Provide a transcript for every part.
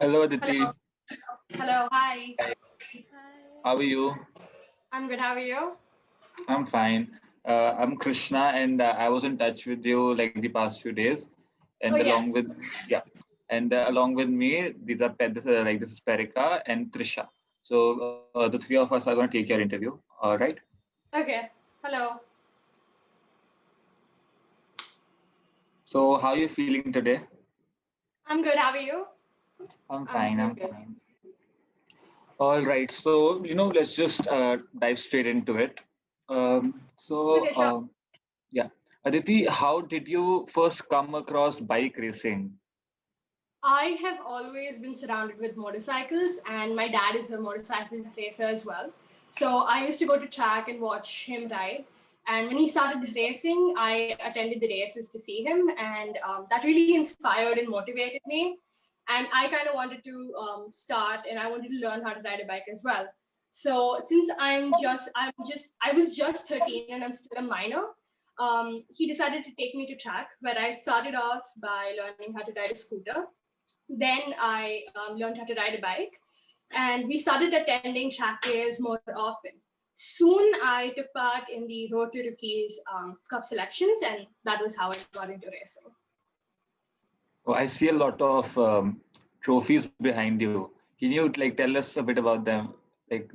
Hello, Hello. Aditi. Hello. Hi. How Hi. are you? I'm good. How are you? I'm fine. I'm Krishna, and I was in touch with you like the past few days, and Oh, along yes. with yeah, and along with me, this is Perika and Trisha. So the three of us are going to take your interview. All right. Okay. Hello. So how are you feeling today? I'm good. How are you? I'm I'm fine. doing I'm good. fine. All right. So let's just dive straight into it. So Okay, sure. yeah, Aditi, how did you first come across bike racing? I have always been surrounded with motorcycles, and my dad is a motorcycle racer as well. So I used to go to track and watch him ride. And when he started racing, I attended the races to see him, and that really inspired and motivated me. And I kind of wanted to start, and I wanted to learn how to ride a bike as well. So since I was just 13 and I'm still a minor, he decided to take me to track where I started off by learning how to ride a scooter. Then I learned how to ride a bike, and we started attending track days more often. Soon, I took part in the Road to Rookies Cup selections, and that was how I got into racing. Oh, I see a lot of trophies behind you. Can you like tell us a bit about them? Like,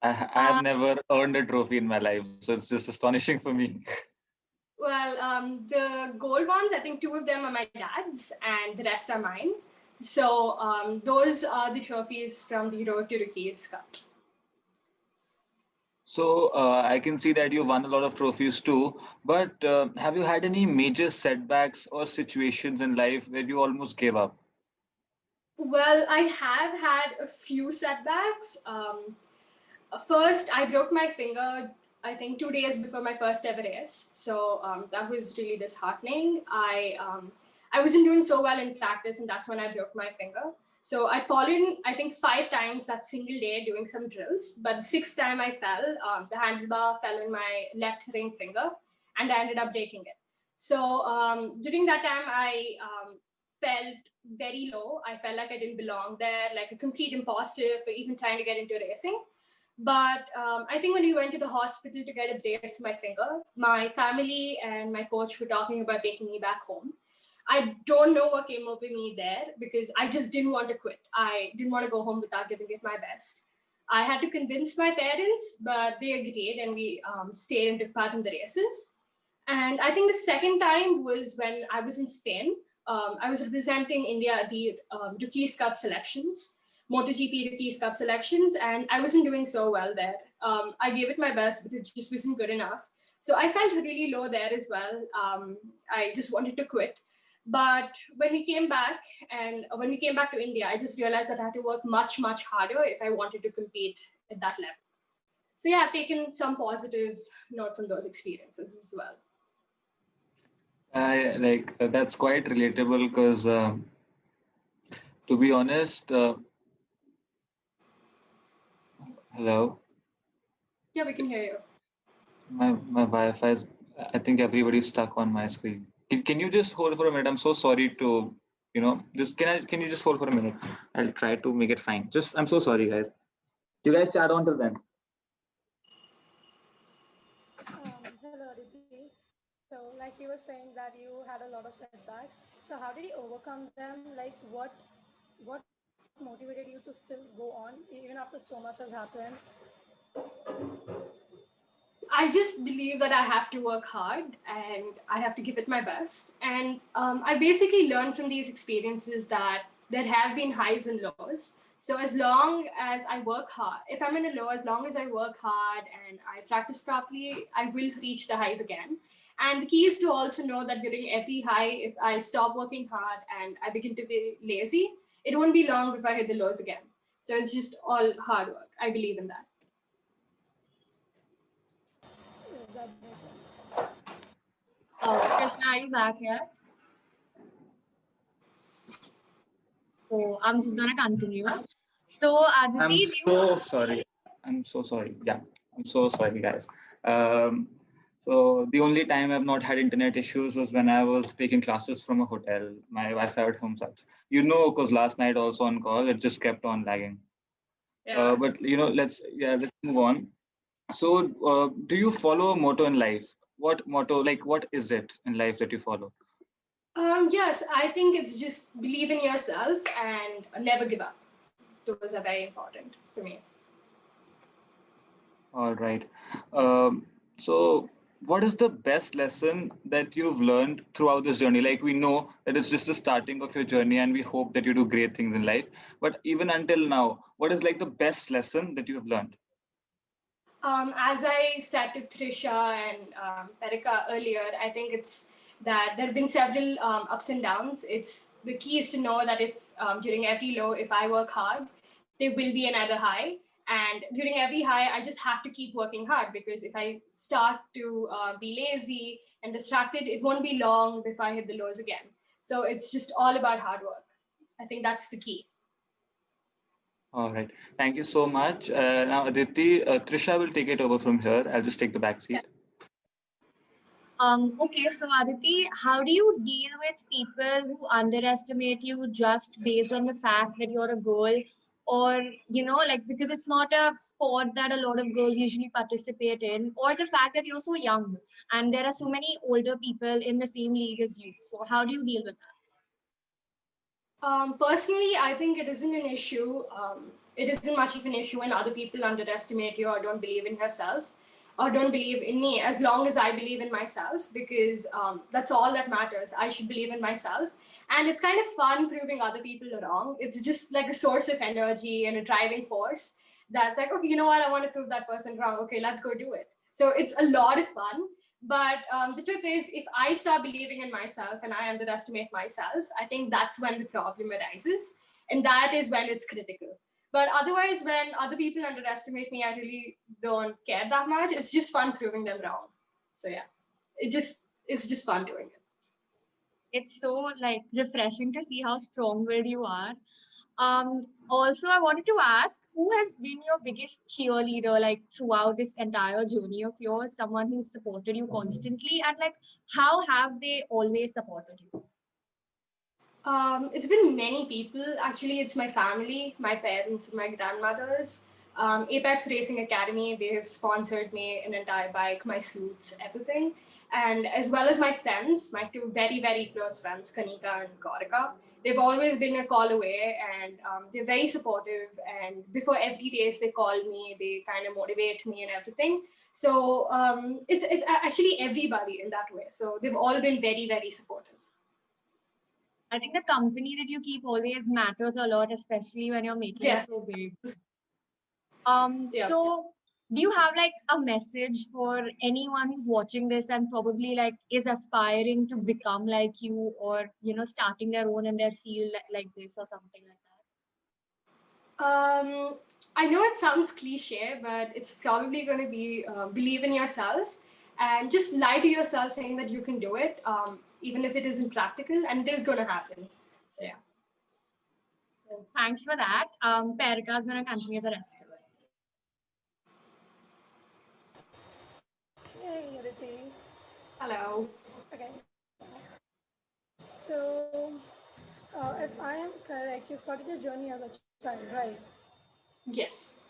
I have Uh, never earned a trophy in my life, so it's just astonishing for me. the gold ones, I think two of them are my dad's, and the rest are mine. So those are the trophies from the Road to Rookies Cup. So I can see that you won a lot of trophies too. But have you had any major setbacks or situations in life where you almost gave up? Well, I have had a few setbacks. First, I broke my finger, I think 2 days before my first ever race. So that was really disheartening. I wasn't doing so well in practice, and that's when I broke my finger. So I'd fallen, I think, 5 times that single day doing some drills. But the sixth time I fell, the handlebar fell in my left ring finger, and I ended up breaking it. So during that time, I felt very low. I felt like I didn't belong there, like a complete imposter for even trying to get into racing. But I think when we went to the hospital to get a brace for my finger, my family and my coach were talking about taking me back home. I don't know what came over me there because I just didn't want to quit. I didn't want to go home without giving it my best. I had to convince my parents, but they agreed and we stayed and took part in the races. And I think the second time was when I was in Spain. I was representing India at the Rookies Cup selections, MotoGP Rookies Cup selections, and I wasn't doing so well there. I gave it my best, but it just wasn't good enough. So I felt really low there as well. I just wanted to quit. But when we came back to India, I just realized that I had to work much, much harder if I wanted to compete at that level. So yeah, I've taken some positive note from those experiences as well. I like that's quite relatable because to be honest, hello, Yeah, we can hear you. my Wi-Fi is. I think everybody's stuck on my screen. Can you just hold for a minute? I'm so sorry to just can you just hold for a minute? I'll try to make it fine. Just I'm so sorry, guys. You guys chat on till then. Hello, Aditi. So, like you were saying that you had a lot of setbacks. So, how did you overcome them? Like, what motivated you to still go on even after so much has happened? I just believe that I have to work hard and I have to give it my best. And I basically learned from these experiences that there have been highs and lows. So as long as I work hard, if I'm in a low, as long as I work hard and I practice properly, I will reach the highs again. And the key is to also know that during every high, if I stop working hard and I begin to be lazy, it won't be long before I hit the lows again. So it's just all hard work. I believe in that. Yes, that makes sense. Krishna, are you back here? So I'm just gonna continue. So I'm Aditi, do you so sorry. I'm so sorry. Yeah, I'm so sorry, guys. Um, So the only time I've not had internet issues was when I was taking classes from a hotel. My Wi-Fi at home sucks. Because last night also on call, it just kept on lagging. Yeah. But let's move on. So, do you follow a motto in life? What motto, like, what is it in life that you follow? Yes, I think it's just believe in yourself and never give up. Those are very important for me. All right. So, what is the best lesson that you've learned throughout this journey? Like, we know that it's just the starting of your journey, and we hope that you do great things in life. But even until now, what is like the best lesson that you have learned? As I said to Trisha and Perika earlier, I think it's that there have been several ups and downs. It's the key is to know that if during every low, if I work hard, there will be another high. And during every high, I just have to keep working hard because if I start to be lazy and distracted, it won't be long before I hit the lows again. So it's just all about hard work. I think that's the key. All right. Thank you so much. Now, Aditi, Trisha will take it over from here. I'll just take the back seat. Okay, so Aditi, how do you deal with people who underestimate you just based on the fact that you're a girl? Or, like because it's not a sport that a lot of girls usually participate in, or the fact that you're so young and there are so many older people in the same league as you. So, how do you deal with that? Personally, I think it isn't an issue. It isn't much of an issue when other people underestimate you or don't believe in yourself or don't believe in me, as long as I believe in myself, because that's all that matters. I should believe in myself. And it's kind of fun proving other people wrong. It's just like a source of energy and a driving force that's like, okay, you know what? I want to prove that person wrong. Okay, let's go do it. So it's a lot of fun. But the truth is, if I start believing in myself and I underestimate myself, I think that's when the problem arises. And that is when it's critical. But otherwise, when other people underestimate me, I really don't care that much. It's just fun proving them wrong. So yeah, it's just fun doing it. It's so like refreshing to see how strong-willed you are. Um, Also, I wanted to ask, who has been your biggest cheerleader like throughout this entire journey of yours? Someone who supported you constantly, and like, how have they always supported you? It's been many people. Actually, it's my family, my parents, my grandmothers. Apex Racing Academy, they have sponsored me an entire bike, my suits, everything. And as well as my friends, my two very, very close friends, Kanika and Gorika. They've always been a call away and they're very supportive. And before every race, they call me, they kind of motivate me and everything. So it's actually everybody in that way. So they've all been very, very supportive. I think the company that you keep always matters a lot, especially when you're making it Yes. so big. Yeah. So do you have like a message for anyone who's watching this and probably like is aspiring to become like you or starting their own in their field like this or something like that? I know it sounds cliche, but it's probably going to be believe in yourself and just lie to yourself saying that you can do it, even if it isn't practical, and it is going to happen. So, yeah. So thanks for that. Perika is going to continue the rest of it. Hey, Aditi. Hello. Okay. So, if I am correct, you started your journey as a child, right? Yes.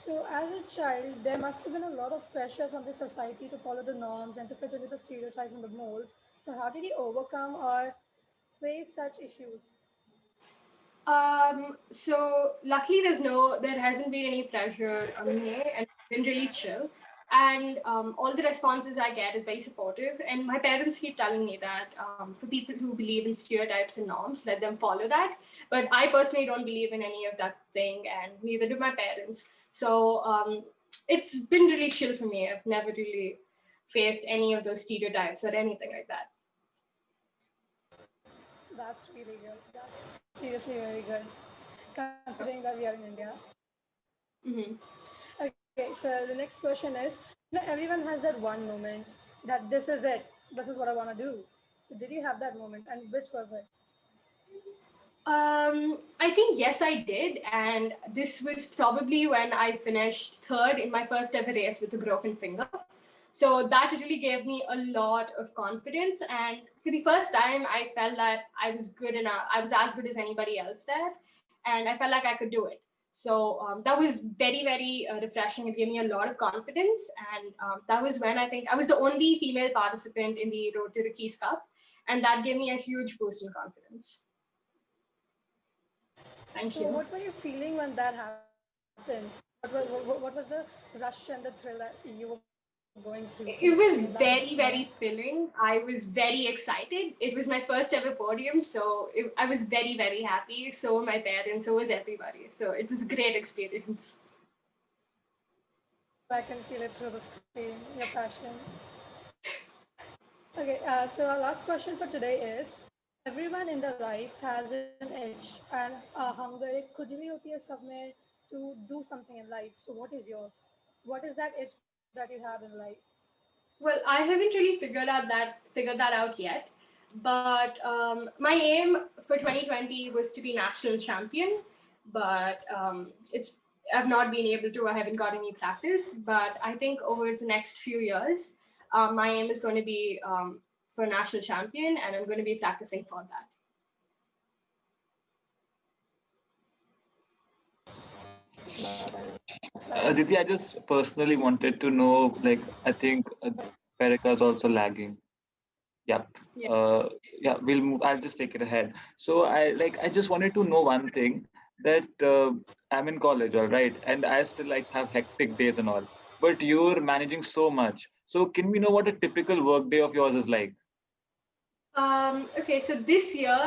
So, as a child, there must have been a lot of pressure from the society to follow the norms and to fit into the stereotypes and the molds. So, how did you overcome or face such issues? So luckily there hasn't been any pressure on me and it's been really chill. And all the responses I get is very supportive. And my parents keep telling me that for people who believe in stereotypes and norms, let them follow that. But I personally don't believe in any of that thing, and neither do my parents. So it's been really chill for me. I've never really faced any of those stereotypes or anything like that. That's really good. That's seriously very good, considering that we are in India. Mm-hmm. Okay, so the next question is, everyone has that one moment that this is it, this is what I want to do. So did you have that moment, and which was it? I think yes, I did, and this was probably when I finished third in my first ever race with a broken finger. So that really gave me a lot of confidence, and for the first time, I felt that I was good enough. I was as good as anybody else there, and I felt like I could do it. So that was very, very refreshing. It gave me a lot of confidence, and that was when I think I was the only female participant in the Road to the Keys Cup, and that gave me a huge boost in confidence. Thank So you. what were you feeling when that happened? What was the rush and the thrill that you were going through to It feel was that, very, very thrilling. I was very excited. It was my first ever podium, so I was very, very happy. So were my parents, so was everybody. So it was a great experience. I can feel it through the screen, your passion. Okay, so our last question for today is, everyone in their life has an itch and a hunger खुजली होती है सब में to do something in life. So what is yours? What is that itch that you have in life? Well, I haven't really figured that out yet. But my aim for 2020 was to be national champion, but it's I've not been able to. I haven't got any practice. But I think over the next few years, my aim is going to be for national champion, and I'm going to be practicing for that. Aditi, I just personally wanted to know, like, I think Perica is also lagging. Yep. Yeah. Yeah, we'll move. I'll just take it ahead. So I just wanted to know one thing that I'm in college, all right, and I still like have hectic days and all. But you're managing so much. So can we know what a typical work day of yours is like? Okay, so this year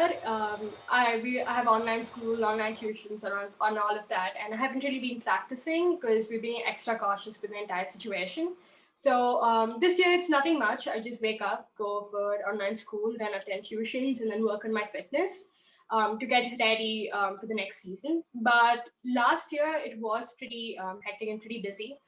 I have online school, online tuitions, on all of that, and I haven't really been practicing because we're being extra cautious with the entire situation. So this year it's nothing much. I just wake up, go for online school, then attend tuitions, and then work on my fitness to get ready for the next season. But last year it was pretty hectic and pretty busy.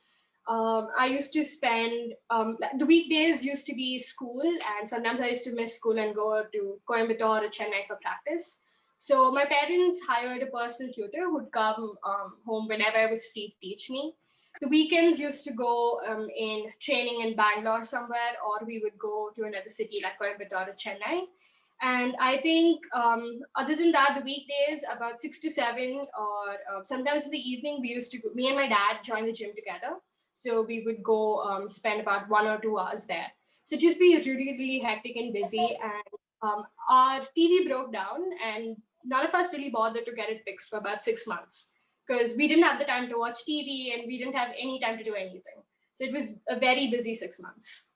I used to spend the weekdays used to be school, and sometimes I used to miss school and go to Coimbatore or Chennai for practice. So my parents hired a personal tutor who'd come home whenever I was free to teach me. The weekends used to go in training in Bangalore somewhere, or we would go to another city like Coimbatore or Chennai. And I think, other than that, the weekdays about 6 to 7, or sometimes in the evening, me and my dad join the gym together. So we would go spend about 1 or 2 hours there. So just be really, really hectic and busy. And our TV broke down, and none of us really bothered to get it fixed for about 6 months because we didn't have the time to watch TV and we didn't have any time to do anything. So it was a very busy 6 months.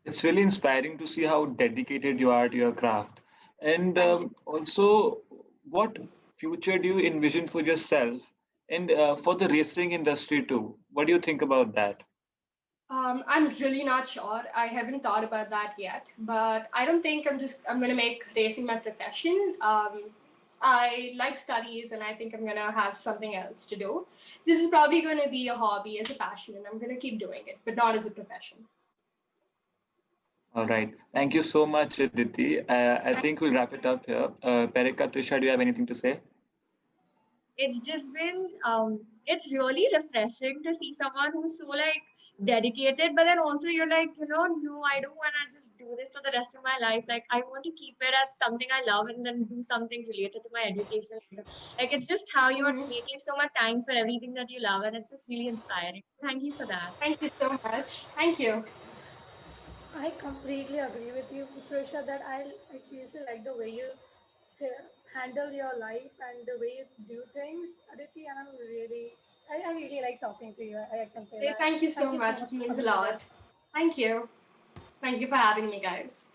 It's really inspiring to see how dedicated you are to your craft. And Thank you. also, what future do you envision for yourself and for the racing industry too? What do you think about that? I'm really not sure. I haven't thought about that yet, but I don't think I'm gonna make racing my profession. I like studies, and I think I'm gonna have something else to do. This is probably gonna be a hobby as a passion, and I'm gonna keep doing it, but not as a profession. All right. Thank you so much, Aditi. I think we'll wrap it up here. Perika, Trisha, do you have anything to say? It's just been it's really refreshing to see someone who's so like dedicated, but then also you're like, no, I don't want to just do this for the rest of my life. Like I want to keep it as something I love and then do something related to my education. Like it's just how you're Mhm. making so much time for everything that you love, and it's just really inspiring. Thank you for that. Thank you so much. Thank you. I completely agree with you, Trisha, that I seriously like the way you handle your life and the way you do things. Aditi, I really like talking to you. I can say that. Thank you Thank so you so much. much It for means a coming today. lot. Thank you. Thank you for having me, guys.